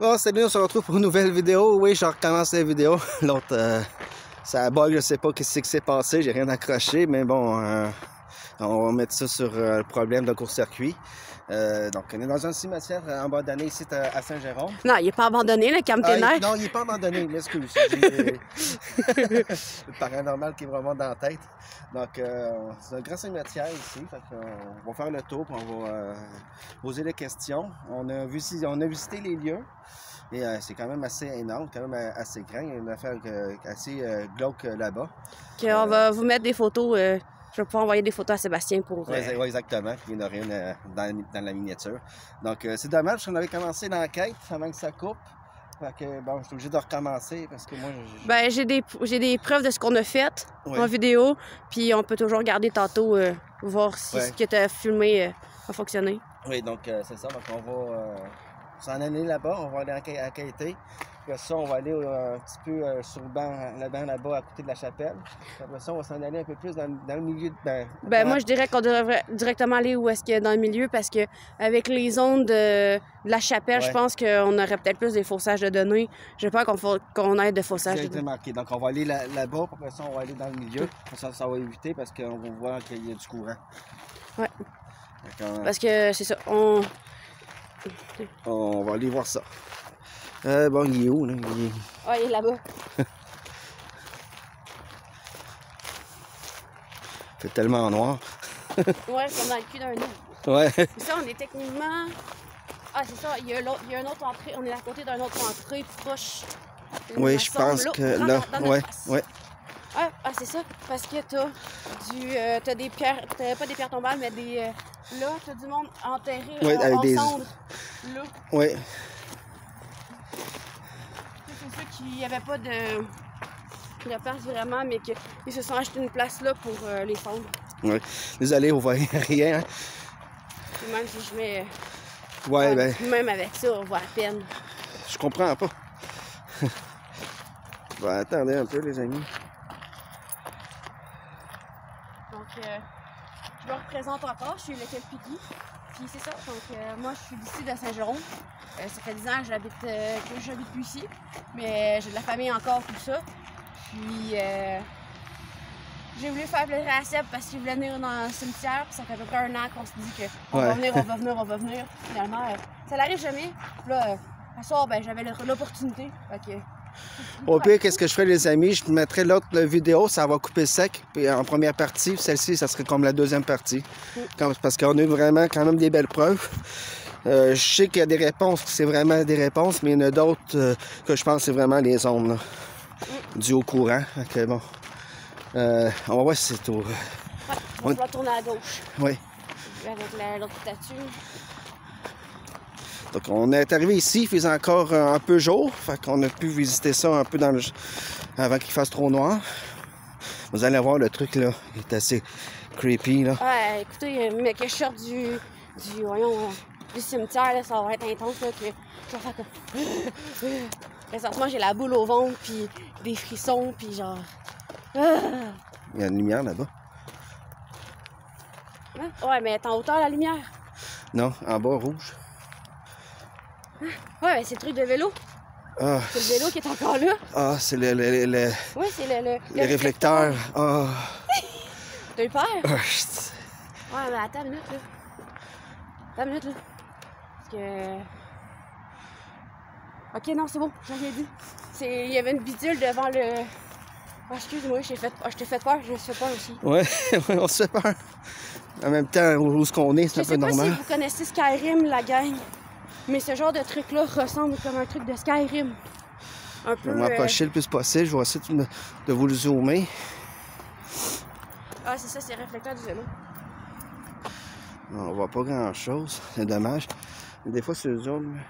Bon, salut, on se retrouve pour une nouvelle vidéo. Oui, je recommence la vidéo. L'autre, ça bug, je sais pas ce qui s'est passé, j'ai rien accroché, mais bon, on va mettre ça sur le problème de court-circuit. Donc, on est dans un cimetière abandonné ici à Saint-Jérôme. Non, il n'est pas abandonné, le calme tes nerfs. Non, il n'est pas abandonné, m'excuse. J'ai le paranormal qui me remonte dans la tête. Donc, c'est un grand cimetière ici. On va faire le tour, puis on va poser des questions. On a visité les lieux. Et c'est quand même assez énorme, quand même assez grand. Il y a une affaire assez glauque là-bas. On va vous mettre des photos. Je vais pouvoir envoyer des photos à Sébastien pour... Oui, exactement. Il n'y en a rien dans la miniature. Donc, c'est dommage parce qu'on avait commencé l'enquête avant que ça coupe. Fait que, bon, je suis obligé de recommencer parce que moi... Ben, j'ai des preuves de ce qu'on a fait en vidéo. Puis on peut toujours regarder tantôt, voir si ce que tu as filmé a fonctionné. Oui, donc c'est ça. Donc, on va s'en aller là-bas. On va aller enquêter. Puis ça, on va aller un petit peu sur le banc là-bas à côté de la chapelle. Puis après ça, on va s'en aller un peu plus dans le milieu. Moi, je dirais qu'on devrait directement aller où est-ce qu'il y a dans le milieu parce que avec les ondes de la chapelle, je pense qu'on aurait peut-être plus des faussages de données. J'ai peur qu'on ait de faussages de données. Marqué. Donc, on va aller là-bas. Puis après ça, on va aller dans le milieu. Ça va éviter parce qu'on va voir qu'il y a du courant. Oui. Parce que c'est ça. On va aller voir ça. Bon, il est où, là? Il est là-bas. Il fait tellement noir. Ouais, comme dans le cul d'un loup. Ouais. C'est ça, on est techniquement... Ah, c'est ça, il y a une autre entrée. On est à côté d'une autre entrée proche. Oui, je pense que là... Ouais. Ah, c'est ça. Parce que t'as des pierres... T'as pas des pierres tombales, mais des... là, t'as du monde enterré avec des... cendres. Là. Oui. C'est ceux qui n'avaient pas de place vraiment, mais qu'ils se sont achetés une place là pour les cendres. Oui. Désolé, on voit rien. Hein? Et même si je mets... Même avec ça, on voit à peine. Je comprends pas. Attendez un peu, les amis. Donc, je me représente encore. Je suis le Piggy. Puis c'est ça. Donc, moi, je suis d'ici de Saint-Jérôme. Ça fait 10 ans que j'habite plus ici. Mais j'ai de la famille encore, tout ça. Puis, j'ai voulu faire plaisir à Seb parce qu'il voulait venir dans le cimetière. Puis ça fait à peu près un an qu'on se dit qu'on va venir. Finalement, ça n'arrive jamais. Puis là, à soir, j'avais l'opportunité. Au pire, qu'est-ce que je ferais, les amis? Je mettrais l'autre vidéo, ça va couper sec. Puis en première partie, celle-ci, ça serait comme la deuxième partie. Parce qu'on a eu vraiment quand même des belles preuves. Je sais qu'il y a des réponses, c'est vraiment des réponses, mais il y en a d'autres que je pense que c'est vraiment les ondes, dues au courant. Ok, bon. On va voir si c'est tout. On va tourner à gauche. Oui. Avec l'autre statue. Donc, on est arrivé ici, il faisait encore un peu jour. Fait qu'on a pu visiter ça un peu avant qu'il fasse trop noir. Vous allez voir, le truc, là, il est assez creepy, là. Ouais, écoutez, mais que je sorte du cimetière, là, ça va être intense, là, que je vais faire comme... Présentement, j'ai la boule au ventre, puis des frissons, puis genre... Il y a une lumière là-bas. Ouais, mais t'es en hauteur, la lumière? Non, en bas, rouge. Ouais, mais c'est le truc de vélo. Ah. C'est le vélo qui est encore là. Ah, c'est Oui, c'est les réflecteurs. Ah. T'as eu peur? Ah, ouais, mais attends une minute, là. Attends une minute, là. Parce que... Ok, non, c'est bon, j'ai rien dit. Il y avait une bidule devant le... Oh, excuse-moi, je t'ai fait peur, je me suis fait peur aussi. Ouais, on se fait peur. En même temps, où est-ce qu'on est, c'est un peu normal. Je sais pas si vous connaissez Skyrim, la gang. Mais ce genre de truc-là ressemble comme un truc de Skyrim. Un peu... Je vais m'approcher le plus possible. Je vais essayer de vous le zoomer. Ah, c'est ça, c'est le réflecteur du vélo. On voit pas grand-chose. C'est dommage. Mais des fois, sur le zoom...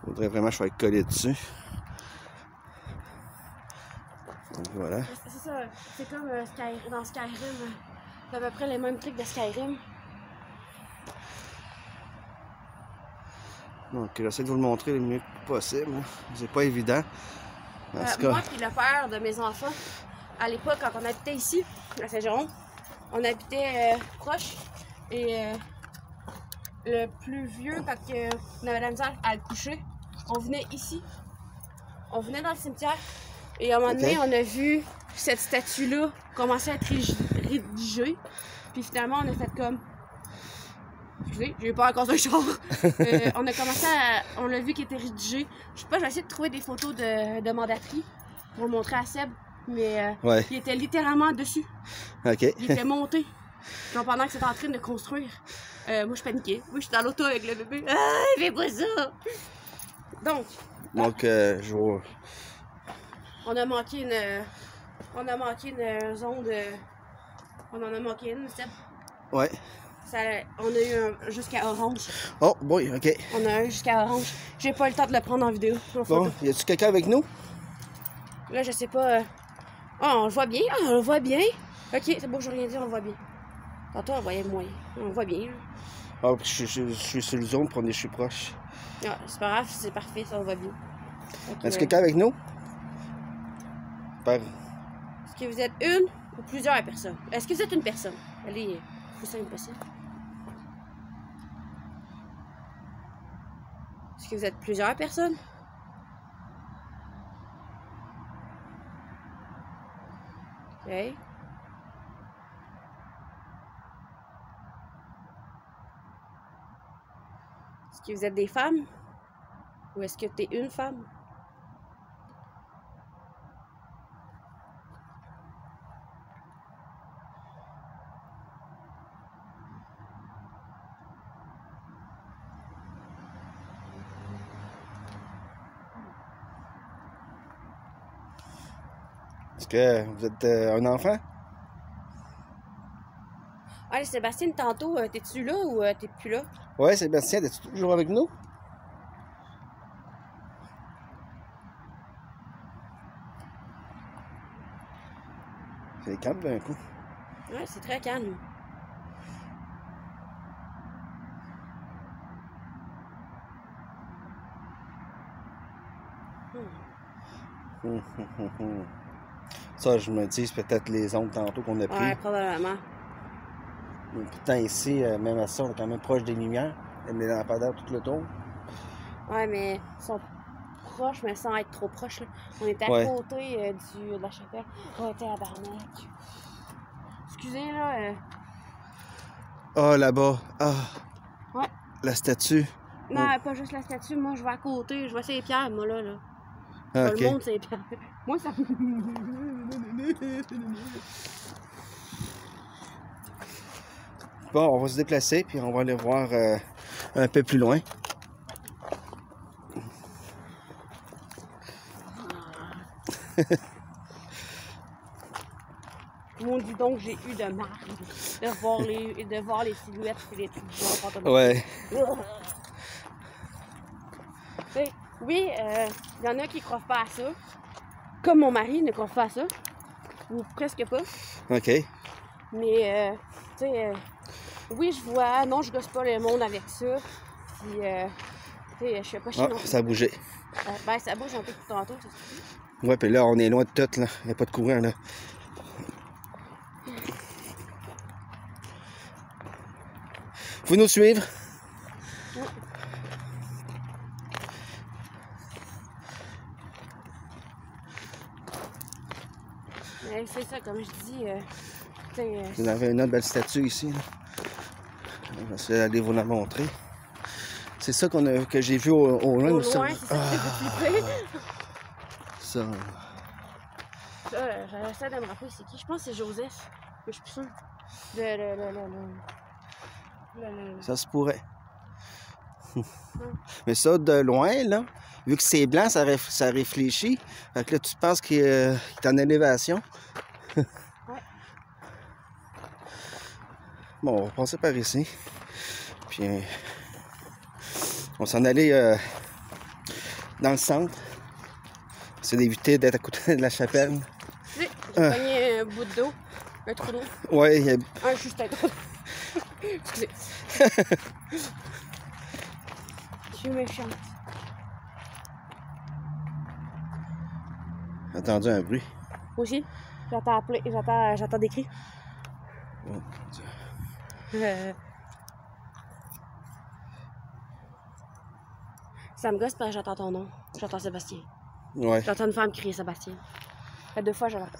Faudrait vraiment que je sois collé dessus. Donc, voilà. C'est ça. C'est comme dans Skyrim. C'est à peu près les mêmes trucs de Skyrim. Donc, j'essaie de vous le montrer le mieux possible. C'est pas évident. Moi puis le père de mes enfants, à l'époque, quand on habitait ici, à Saint-Jérôme, on habitait proche. Et le plus vieux, quand on avait la misère à le coucher, on venait ici. On venait dans le cimetière. Et à un moment donné, on a vu cette statue-là commencer à être rédigée. Puis finalement, on a fait comme... Excusez, j'ai pas encore un char. On a commencé à... On l'a vu qu'il était rédigé. Je sais pas, j'ai essayé de trouver des photos de mandaterie pour montrer à Seb. Mais il était littéralement dessus. OK. Il était monté. Genre pendant que c'était en train de construire. Moi, je paniquais. Moi, j'étais dans l'auto avec le bébé. Ah, fais pas ça! Donc, je vois. on a manqué une zone de... On en a manqué une, Seb. Ouais. On a eu un jusqu'à orange. Oh, boy, OK. On a un jusqu'à orange. J'ai pas eu le temps de le prendre en vidéo. Bon, y a-tu quelqu'un avec nous? Là, je sais pas. on le voit bien. On le voit bien. OK, c'est bon, je veux rien dire, on le voit bien. Tantôt, on voyait moyen. On le voit bien. Ah, je suis sur le zone pour je suis proche. Ah, c'est pas grave, c'est parfait, ça, on va bien. Est-ce que quelqu'un avec nous? Est-ce que vous êtes une ou plusieurs personnes? Est-ce que vous êtes une personne? Allez, c'est ça impossible. Est-ce que vous êtes plusieurs personnes? OK. Est-ce que vous êtes des femmes? Ou est-ce que tu es une femme? Est-ce que vous êtes un enfant? Allez, Sébastien, tantôt, t'es-tu là ou t'es plus là? Ouais, Sébastien, es-tu toujours avec nous? C'est calme d'un coup. Ouais, c'est très calme. Ça, je me dis, c'est peut-être les ondes tantôt qu'on a pris. Ouais, probablement. Pourtant, ici, même à ça, on est quand même proche des lumières. Les lampadaires tout le tour. Ouais, mais ils sont proches, mais sans être trop proches. Là. On était à côté de la chapelle. On était à Barnac. Excusez, là. Ah, là-bas. Ah. Ouais. La statue. Non, pas juste la statue. Moi, je vais à côté. Je vois ces pierres, moi, là. Ah, le monde, c'est pierres. Moi, ça... Bon, on va se déplacer, puis on va aller voir un peu plus loin. Mon Dieu, donc j'ai eu de marre de voir les silhouettes et les trucs genre. Ouais. Oui, il y en a qui croient pas à ça. Comme mon mari ne croit pas à ça. Ou presque pas. OK. Mais, tu sais, oui, je vois. Non, je gosse pas le monde avec ça. Puis, tu sais, je sais pas chez nous. Ça a bougé. Ben, ça bouge un peu tout tantôt, ça se dit. Ouais, puis là, on est loin de tout, là. Il n'y a pas de courant, là. Vous nous suivre? Oui. C'est ça, comme je dis, Vous avez une autre belle statue ici, là. On va essayer d'aller vous la montrer. C'est ça que j'ai vu au loin. Au loin, c'est ça que tu Ça. J'essaie de me rappeler c'est qui. Je pense que c'est Joseph. Mais je suis plus sûre. Ça se pourrait. Mais ça, de loin, là, vu que c'est blanc, ça réfléchit. Fait que là, tu penses qu'il est en élévation. Ouais. Bon, on va passer par ici. Puis, on va s'en aller dans le centre. C'est d'éviter d'être à côté de la chapelle. J'ai pogné un bout d'eau. Un trou d'eau. Ouais, il y a... Juste un trou d'eau. Excusez. Je suis méchante. J'ai entendu un bruit. Moi aussi. J'entends des cris. Oh, mon Dieu. Ça me gosse parce que j'entends ton nom. J'entends Sébastien. Ouais. J'entends une femme crier Sébastien. Ça fait 2 fois, je l'entends.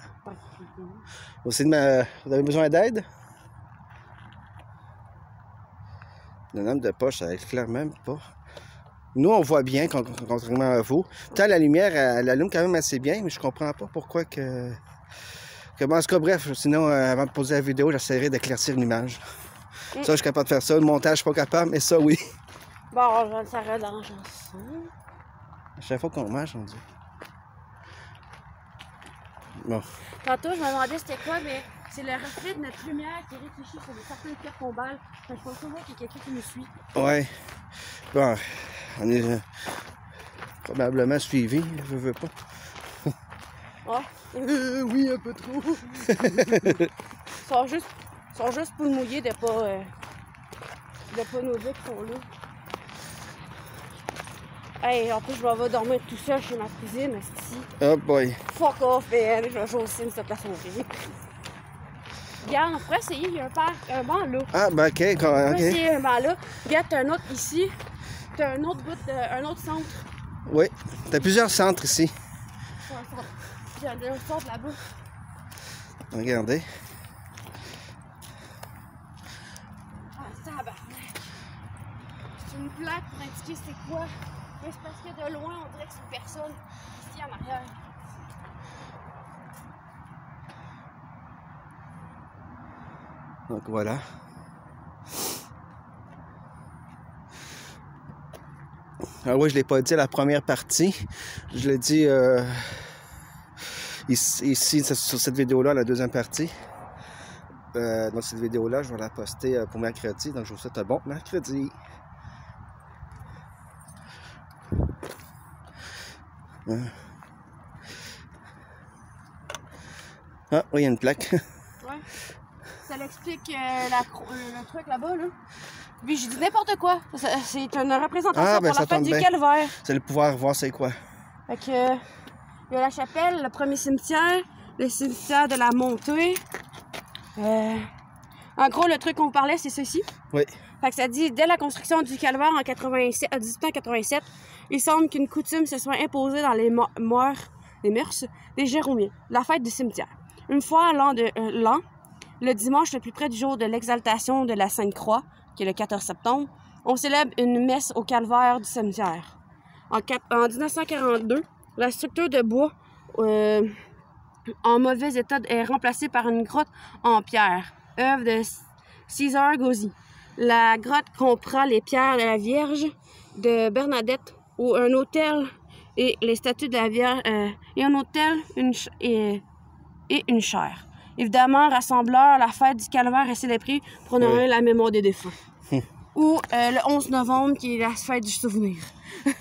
Vous avez besoin d'aide? Le nombre de poches, ça éclaire même pas. Nous, on voit bien, contrairement à vous. Tant la lumière, elle allume quand même assez bien, mais je comprends pas pourquoi que... Bon, en tout cas, bref, sinon, avant de poser la vidéo, j'essaierai d'éclaircir l'image. Ça, je suis capable de faire ça. Le montage, je suis pas capable, mais ça, oui. Bon, je ça dans la chanson. À chaque fois qu'on mange, on dit. Bon. Tantôt, je me demandais c'était quoi, mais c'est le reflet de notre lumière qui réfléchit sur certaines pierres qu'on balle. Je pense toujours qu'il y a quelqu'un qui nous suit. Ouais. Bon, on est probablement suivi, je veux pas. Ah. Oui, un peu trop. Ils sont juste pour le mouiller de pas nous dire qu'ils sont là. Hey, en plus, je vais dormir tout seul chez ma cousine, ici. Oh boy. Fuck off, man. Je vais jouer au Sims, cette place ouverte. Regarde, on pourrait essayer, il y a un banc là. Ah, ben ok, On pourrait essayer un banc là. Regarde, t'as un autre ici. T'as un autre bout, un autre centre. Oui, t'as plusieurs centres ici. Il y a un centre là-bas. Regardez. Ah, tabarnak. C'est une plaque pour indiquer c'est quoi. Mais c'est parce que de loin, on dirait que c'est une personne ici en arrière. Donc voilà. Ah oui, je ne l'ai pas dit à la première partie. Je l'ai dit ici sur cette vidéo-là, la deuxième partie. Donc cette vidéo-là, je vais la poster pour mercredi. Donc je vous souhaite un bon mercredi. Ah, oui, il y a une plaque. Ouais. Ça l'explique le truc là-bas, là. Puis je dis n'importe quoi. C'est une représentation pour la fête du calvaire. C'est le pouvoir voir c'est quoi. Fait que il y a la chapelle, le premier cimetière, le cimetière de la montée. En gros, le truc qu'on parlait, c'est ceci. Oui. Fait que ça dit, dès la construction du calvaire en 1887, il semble qu'une coutume se soit imposée dans les mœurs des Jéromiens, la fête du cimetière. Une fois l'an, le dimanche le plus près du jour de l'exaltation de la Sainte-Croix, qui est le 14 septembre, on célèbre une messe au calvaire du cimetière. En 1942, la structure de bois en mauvais état est remplacée par une grotte en pierre, œuvre de César Gozzi. La grotte comprend les pierres de la Vierge de Bernadette, ou un autel et les statues de la Vierge, et un autel et une chaire. Évidemment, rassembleur, la fête du calvaire est célébrée pour honorer la mémoire des défunts. Ou le 11 novembre, qui est la fête du souvenir.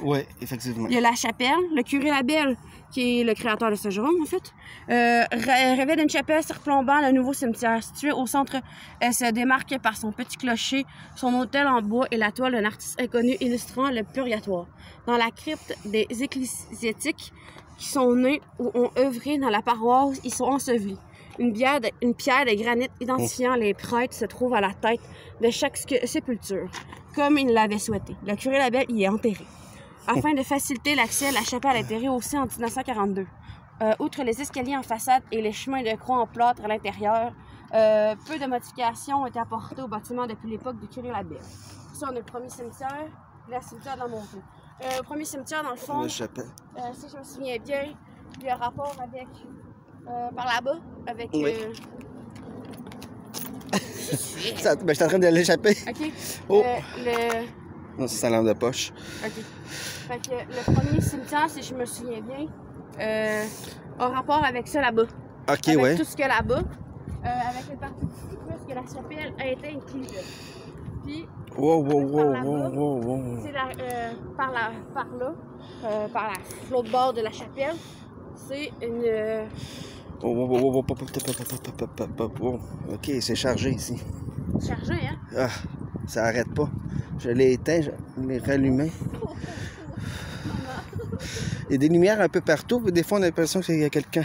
Oui, effectivement. Il y a la chapelle, le curé Labelle, qui est le créateur de Saint-Jérôme, en fait, rêvait d'une chapelle surplombant le nouveau cimetière. Situé au centre, elle se démarque par son petit clocher, son autel en bois et la toile d'un artiste inconnu illustrant le purgatoire. Dans la crypte des ecclésiastiques qui sont nés ou ont œuvré dans la paroisse, ils sont ensevelis. Une pierre de granit identifiant les prêtres se trouve à la tête de chaque sépulture, comme il l'avait souhaité. Le curé Labelle y est enterré. Afin de faciliter l'accès, la chapelle a été rehaussée en 1942. Outre les escaliers en façade et les chemins de croix en plâtre à l'intérieur, peu de modifications ont été apportées au bâtiment depuis l'époque du curé Labelle. Ici, on a le premier cimetière, le cimetière de la Montée. Le premier cimetière, dans le fond, La chapelle. si je me souviens bien, il y a un rapport avec, par là-bas, avec... Oui. Ben, je suis en train de l'échapper. OK. Oh. Non, c'est sa lampe de poche. OK. Fait que le premier cimetière, si je me souviens bien, a rapport avec ça là-bas. OK, avec ouais. tout ce qu'il y a là-bas. Avec une partie ici, puisque la chapelle a été incluse. Puis, Wow. c'est par l'autre bord de la chapelle, c'est une... OK, c'est chargé ici. Chargé, hein? Ah, ça arrête pas. Je l'ai éteint, je l'ai rallumé. Il y a des lumières un peu partout, mais des fois on a l'impression qu'il y a quelqu'un.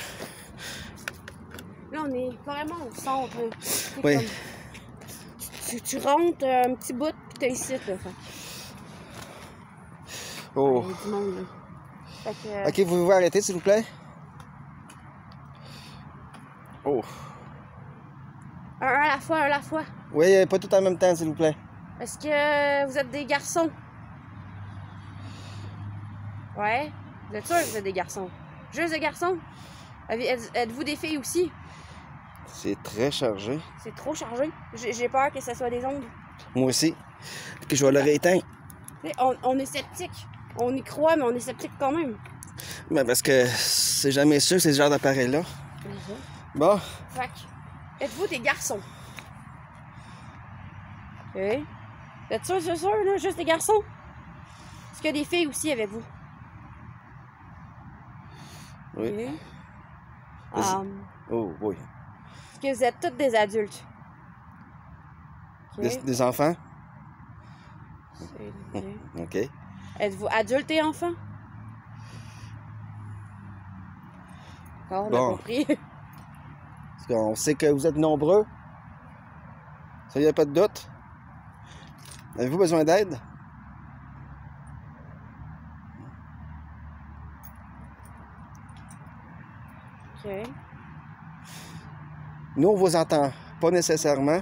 Là, on est vraiment au centre. Oui. Tu rentres un petit bout, puis t'es ici, là. Oh. Il y a du monde, là. Fait que, Ok, vous pouvez arrêter, s'il vous plaît? Oh. un à la fois, un à la fois. Oui, pas tout en même temps, s'il vous plaît. Est-ce que vous êtes des garçons? Ouais? Vous êtes sûr que vous êtes des garçons? Juste des garçons? Êtes-vous des filles aussi? C'est très chargé. C'est trop chargé. J'ai peur que ce soit des ondes. Moi aussi. Que je vais le rééteindre. On est sceptique. On y croit, mais on est sceptique quand même. Ben parce que c'est jamais sûr, c'est ce genre d'appareil-là. Bon. Fait que, êtes-vous des garçons? OK. Vous êtes sûr, c'est sûr, là? Juste des garçons? Est-ce qu'il y a des filles aussi avec vous? Oui. OK. Oh, oui. Est-ce que vous êtes tous des adultes? OK. Des enfants? OK. OK. Êtes-vous adulte et enfant? D'accord, on a Bon. compris. Parce qu'on sait que vous êtes nombreux. Ça, il n'y a pas de doute. Avez-vous besoin d'aide? OK. Nous, on vous entend pas nécessairement,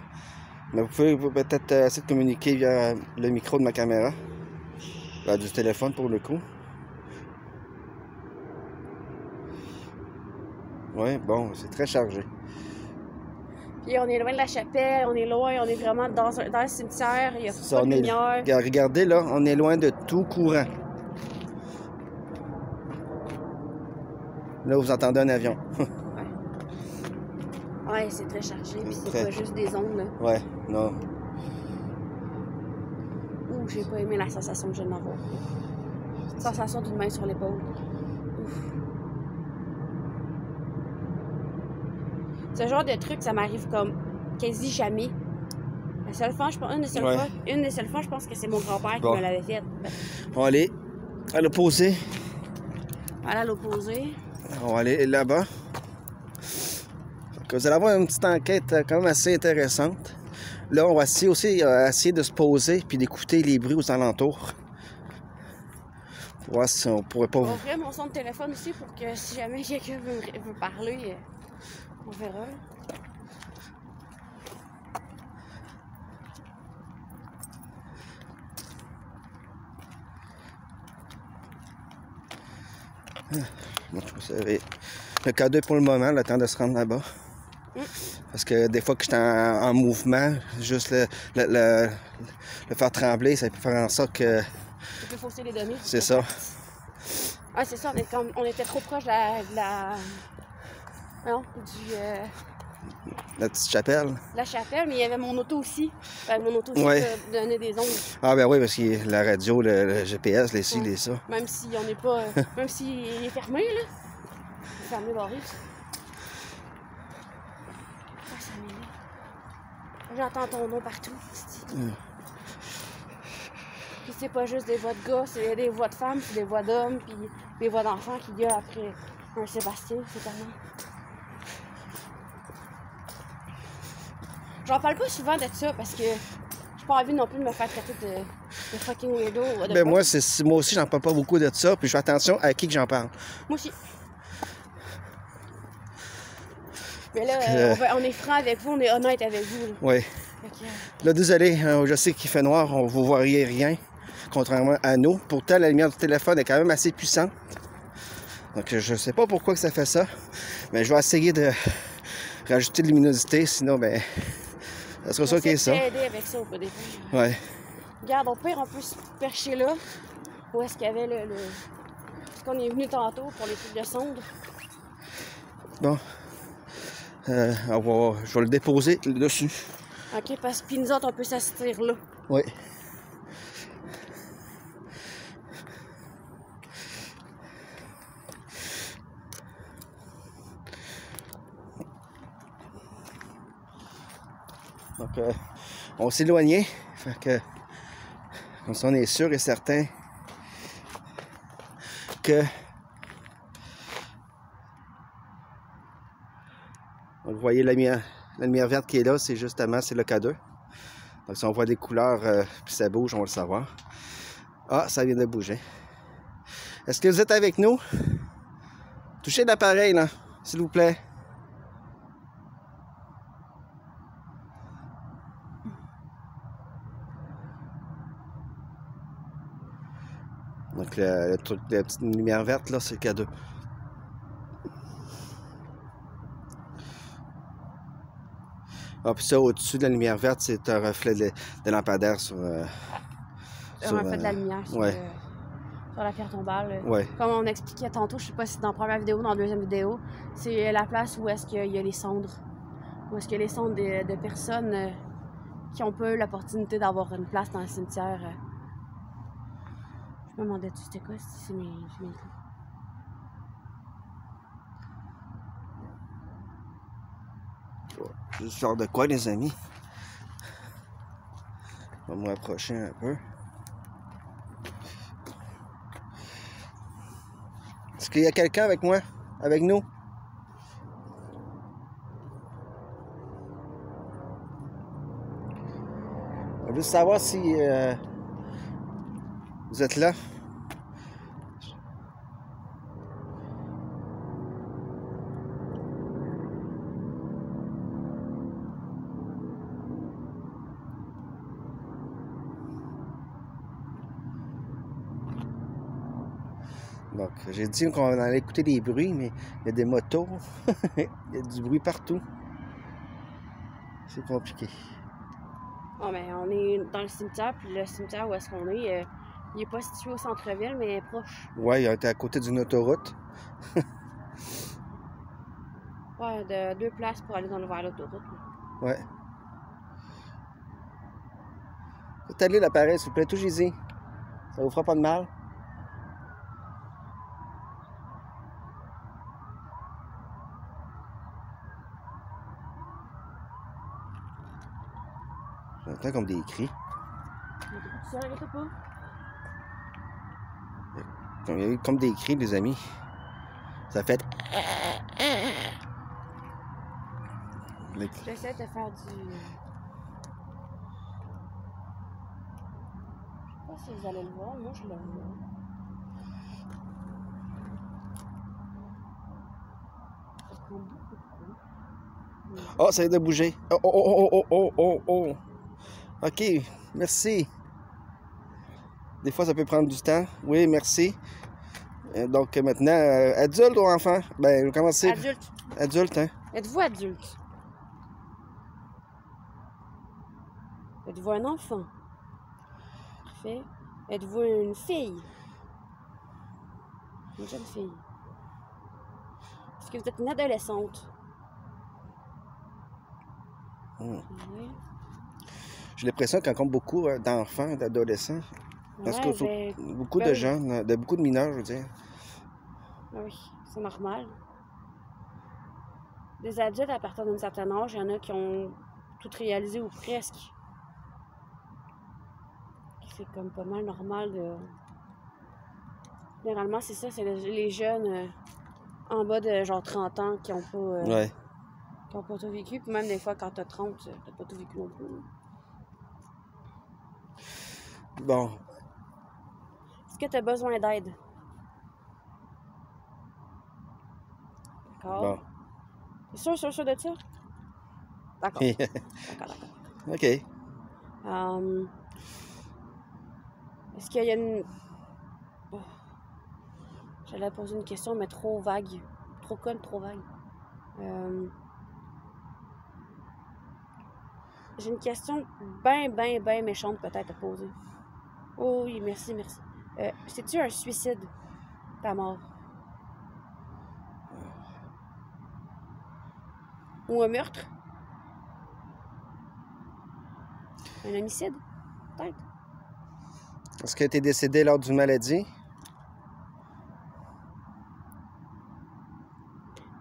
mais vous pouvez peut-être essayer de communiquer via le micro de ma caméra. Du téléphone pour le coup. Oui, bon, c'est très chargé. Puis on est loin de la chapelle, on est loin, on est vraiment dans le cimetière, il y a pas de lumière. Regardez là, on est loin de tout courant. Là, vous entendez un avion. Ouais, c'est très chargé, puis c'est Très. pas juste des ondes, là. Ouais, non. Ouh, j'ai pas aimé la sensation que je viens d'avoir. Sensation d'une main sur l'épaule. Ouf. Ce genre de truc, ça m'arrive comme quasi jamais. La seule fois, je pense, une des seules fois, je pense que c'est mon grand-père qui me l'avait fait. On va aller à l'opposé. Voilà, à l'opposé. On va aller là-bas. Vous allez avoir une petite enquête quand même assez intéressante. Là, on va essayer aussi essayer de se poser puis d'écouter les bruits aux alentours. Pour voir si on pourrait pas On vous... va ouvrir mon son de téléphone aussi pour que si jamais quelqu'un veut parler, on verra. Bon, vous savez, le K2 pour le moment, le temps de se rendre là-bas. Parce que des fois que j'étais en mouvement, juste le faire trembler, ça peut faire en sorte que... Ça peut fausser les données. C'est ça. Ah, c'est ça, on était trop proche de la... Non, La petite chapelle. la chapelle, mais il y avait mon auto aussi. Mon auto aussi peut donner des ondes. Ah ben oui, parce qu'il y a la radio, le GPS, les ci, les ça. Même si on n'est pas... même s'il est fermé, là. Il est fermé, barré. Ah, ça m'énerve. J'entends ton nom partout. Puis c'est pas juste des voix de gars, c'est des voix de femmes, c'est des voix d'hommes, puis des voix d'enfants qu'il y a après un Sébastien, c'est tellement... J'en parle pas souvent de ça parce que j'ai pas envie non plus de me faire traiter de fucking weirdo. Ben moi aussi, j'en parle pas beaucoup de ça, puis je fais attention à qui que j'en parle. Moi aussi. Mais là, on est franc avec vous, on est honnête avec vous. Là. Oui. Là, désolé, je sais qu'il fait noir, vous voyez rien, contrairement à nous. Pourtant, la lumière du téléphone est quand même assez puissante. Donc, je sais pas pourquoi que ça fait ça, mais je vais essayer de rajouter de luminosité, sinon, ben, ça sera ça qui est ça. On aider avec ça au départ. Ouais. Regarde, au pire, on peut se percher là, où est-ce qu'il y avait le... Parce qu'on est venu tantôt pour les trucs de sonde. Bon. Je vais le déposer dessus. OK, parce que nous autres, on peut s'assister là. Oui. Donc, on va s'éloigner. Fait que, comme ça, on est sûr et certain que... Donc, vous voyez la lumière verte qui est là, c'est justement, c'est le K2. Donc, si on voit des couleurs, puis ça bouge, on va le savoir. Ah, ça vient de bouger. Est-ce que vous êtes avec nous? Touchez l'appareil, là, s'il vous plaît. Donc, le truc, la petite lumière verte, là, c'est le cadeau. Ah, puis ça, au-dessus de la lumière verte, c'est un reflet de lampadaire sur... Un reflet de la lumière sur, ouais. Sur la pierre tombale. Ouais. Comme on expliquait tantôt, je sais pas si c'est dans la première vidéo ou dans la deuxième vidéo, c'est la place où est-ce qu'il y a les cendres. Où est-ce qu'il y a les cendres de personnes qui ont pas eu l'opportunité d'avoir une place dans le cimetière. Je me demandais, c'était quoi? C'est mes... Je sors de quoi, les amis? On va me rapprocher un peu. Est-ce qu'il y a quelqu'un avec moi? Avec nous? On veut juste savoir si vous êtes là. Donc, j'ai dit qu'on allait écouter des bruits, mais il y a des motos. Il y a du bruit partout. C'est compliqué. Oh, mais on est dans le cimetière, puis le cimetière où est-ce qu'on est, il est pas situé au centre-ville, mais proche. Ouais, il a été à côté d'une autoroute. Ouais, de 2 places pour aller vers l'autoroute. Ouais. Faites aller l'appareil, s'il vous plaît, touchez-y. Ça vous fera pas de mal. J'entends comme des cris. Ça arrête pas. Il y a eu comme des cris, les amis. Ça fait... J'essaie de faire du... Je sais pas si vous allez le voir, moi je le vois. Ça prend beaucoup de temps. Oh, ça vient de bouger. Oh, oh, oh, oh, oh, oh, oh. OK, merci. Des fois, ça peut prendre du temps. Oui, merci. Donc, maintenant, adulte ou enfant? Ben, je vais commencer. Adulte. Adulte, hein? Êtes-vous adulte? Êtes-vous un enfant? Parfait. Êtes-vous une fille? Une jeune fille. Est-ce que vous êtes une adolescente? Oui. J'ai l'impression qu'il y a encore beaucoup d'enfants, d'adolescents. Parce que beaucoup de jeunes, beaucoup de mineurs, je veux dire. Oui, c'est normal. Des adultes à partir d'un certain âge, il y en a qui ont tout réalisé ou presque. C'est comme pas mal normal de... Généralement, c'est ça, c'est les jeunes en bas de genre 30 ans qui ont pas... Ouais. Qui ont pas tout vécu. Puis même des fois, quand t'as 30, t'as pas tout vécu non plus. Bon. Est-ce que t'as besoin d'aide? D'accord. Bon. T'es sûr de ça? D'accord. D'accord. OK. Est-ce qu'il y a une... Oh. J'allais poser une question, mais trop vague. Trop conne, trop vague. J'ai une question bien méchante peut-être à poser. Oh oui, merci. C'est-tu un suicide, ta mort? Ou un meurtre? Un homicide? Peut-être. Est-ce que tu es décédé lors d'une maladie?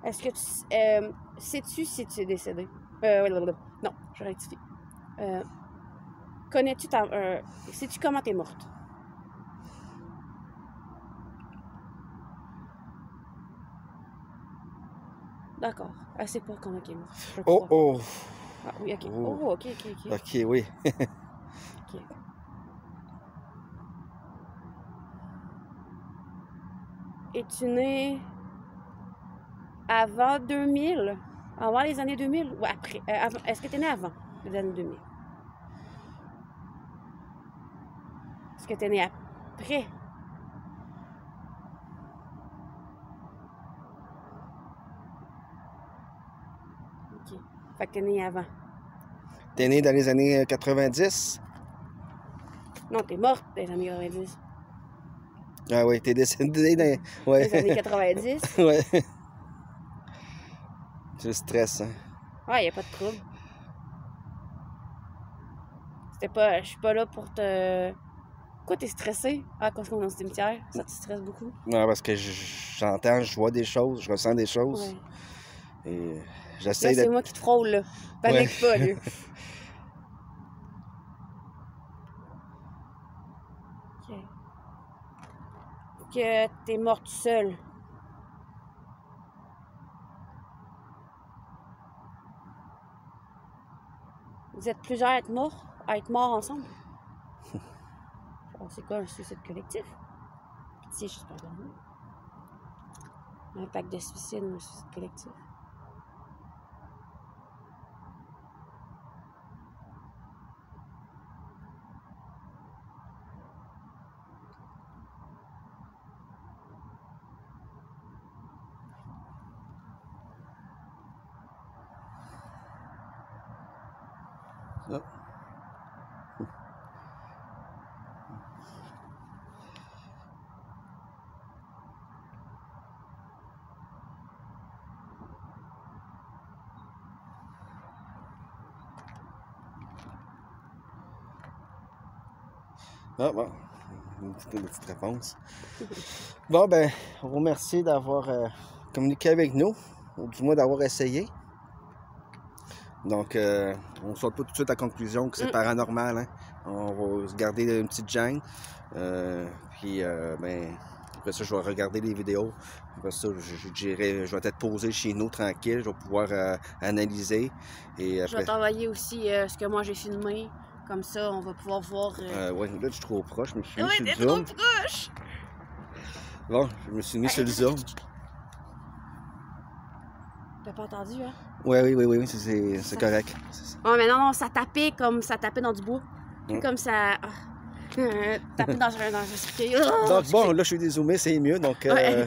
Est-ce que tu... sais-tu si tu es décédé? Non, je rectifie. Connais-tu ta... sais-tu comment t'es morte? D'accord. Elle sait pas comment elle est morte. Oh! Ah oui, ok. Oh, ok. Ok, oui. Ok. Es-tu né avant 2000? Avant les années 2000? Ou après? Est-ce que tu es né avant les années 2000? Est-ce que tu es né après? OK. Fait que tu es né avant. T'es né dans les années 90? Non, t'es morte dans les années 90. Ah oui, t'es décédé dans... Ouais. Les années 90? Ouais. Je stresse, hein. Ouais, y a pas de trouble. Je suis pas là pour te... Pourquoi t'es stressé? Ah, quand on est au cimetière, ça te stresse beaucoup? Non, parce que j'entends, je vois des choses, je ressens des choses. Ouais. Et Là, j'essaie c'est de... moi qui te frôle, là. Panique pas, là. OK. Que t'es morte seule. Vous êtes plusieurs à être morts ensemble? C'est quoi un suicide collectif? C'est juste pas normal. Un pacte de suicide ou un suicide collectif? Ah. Ah, bon. Une petite réponse. Bon, ben, on vous remercie d'avoir communiqué avec nous, ou du moins d'avoir essayé. Donc, on ne saute pas tout de suite à la conclusion que c'est paranormal. Hein? On va se garder une petite gêne. Puis, ben, après ça, je vais regarder les vidéos. Après ça, je vais être posé chez nous tranquille. Je vais pouvoir analyser. Et après... Je vais t'envoyer aussi ce que moi j'ai filmé. Comme ça, on va pouvoir voir. Ouais, là, je suis trop proche. Je me suis mis Ouais, sur le t'es zoom. trop proche! Bon, je me suis mis sur le zoom. T'as pas entendu, hein? Oui, c'est correct. Ouais, mais non, ça tapait comme ça tapait dans du bois. Puis comme ça. Taper dans un cercueil. Donc bon, là je suis dézoomé, c'est mieux. Donc Ouais.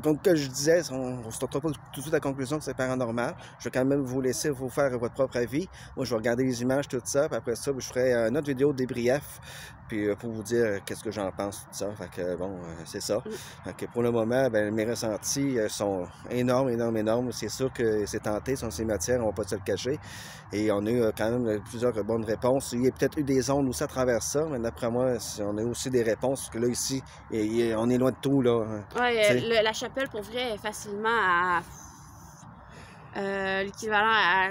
comme que je disais, on ne se tentera pas tout de suite à la conclusion que c'est paranormal. Je vais quand même vous laisser vous faire votre propre avis. Moi je vais regarder les images, tout ça, puis après ça, je ferai une autre vidéo de débrief, puis pour vous dire qu'est-ce que j'en pense, tout ça. Fait que bon, c'est ça. Fait que pour le moment, ben, mes ressentis sont énormes. C'est sûr que c'est tenté, sont ces matières, on va pas se le cacher. Et on a eu quand même plusieurs bonnes réponses. Il y a peut-être eu des ondes aussi à travers ça, mais d'après moi, on a eu aussi des réponses, parce que là, ici, on est loin de tout, là. Ouais, la chapelle, pour vrai, est facilement à l'équivalent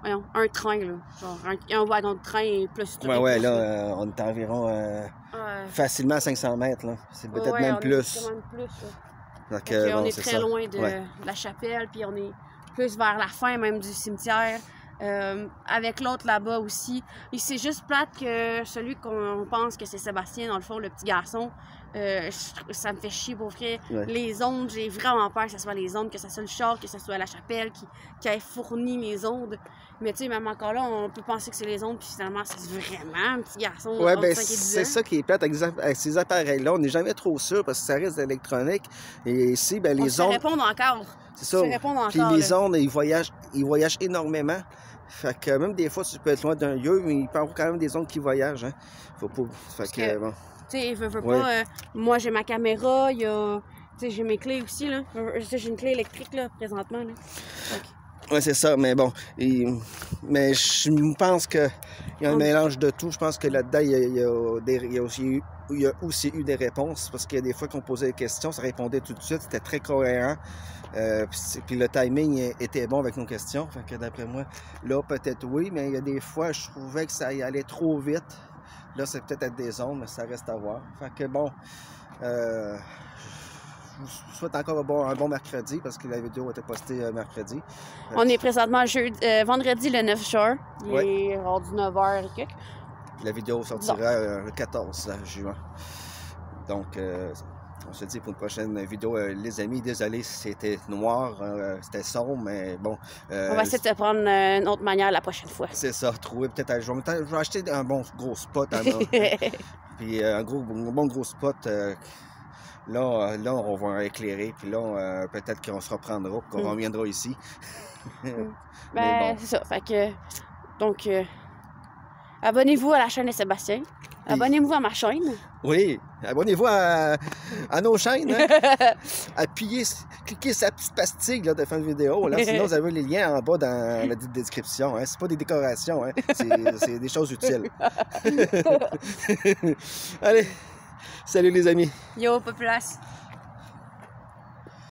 un train, là. Genre, un wagon de train et plus tout. Ouais, là, on est environ facilement à 500 mètres, là. C'est peut-être même plus. Quand même plus, là. Donc, on bon, est c'est très ça. loin de la chapelle, puis on est plus vers la fin même du cimetière. Avec l'autre là-bas aussi. Et c'est juste plate que celui qu'on pense que c'est Sébastien, dans le fond, le petit garçon, ça me fait chier pour vrai. Ouais. Les ondes, j'ai vraiment peur que ce soit les ondes, que ce soit le char, que ce soit la chapelle qui ait fourni mes ondes. Mais tu sais, même encore là, on peut penser que c'est les ondes, puis finalement, c'est vraiment un petit garçon. Ouais, ben, 5 et 10 c'est ans. ça qui est plate avec ces appareils-là. On n'est jamais trop sûr parce que ça reste électronique. Et ici, ben, On les se ondes. répondre encore. C'est ça. Se répondre Puis encore, les là. ondes, ils voyagent énormément. Fait que même des fois, tu peux être loin d'un lieu, mais il peut y avoir quand même des ondes qui voyagent. Hein. Faut pas. Fait que, bon. Tu sais, veux Ouais. pas. Moi, j'ai ma caméra, il y a. Tu sais, j'ai mes clés aussi, là. J'ai une clé électrique, là, présentement, là. Ouais, c'est ça, mais bon. Mais je pense qu'il y a un mélange de tout. Je pense que là-dedans, il y a aussi eu des réponses. Parce qu'il y a des fois qu'on posait des questions, ça répondait tout de suite. C'était très cohérent. Puis le timing était bon avec nos questions. Fait que d'après moi, là, peut-être oui, mais il y a des fois, je trouvais que ça y allait trop vite. Là, c'est peut-être des ondes, mais ça reste à voir. Fait que bon. Je vous souhaite encore un bon mercredi parce que la vidéo a été postée mercredi. On est présentement vendredi le 9 juin. Il est rendu 9h et quelques. La vidéo sortira le 14 juin. Donc, on se dit pour une prochaine vidéo, les amis, désolé si c'était noir, c'était sombre, mais bon. On va essayer de prendre une autre manière la prochaine fois. C'est ça, trouver peut-être. Je vais acheter un bon gros spot. Puis un bon gros spot. Là, on va éclairer. Puis là, peut-être qu'on se reprendra, qu'on reviendra ici. Ben, bon. c'est ça. Fait que, donc, abonnez-vous à la chaîne de Sébastien. Abonnez-vous à ma chaîne. Oui, abonnez-vous à nos chaînes. Hein? Appuyez, cliquez sur la petite pastille là, de fin de vidéo. Là, sinon, vous avez les liens en bas dans la description. Hein? C'est pas des décorations, hein? C'est des choses utiles. Allez, salut les amis. Yo, populace.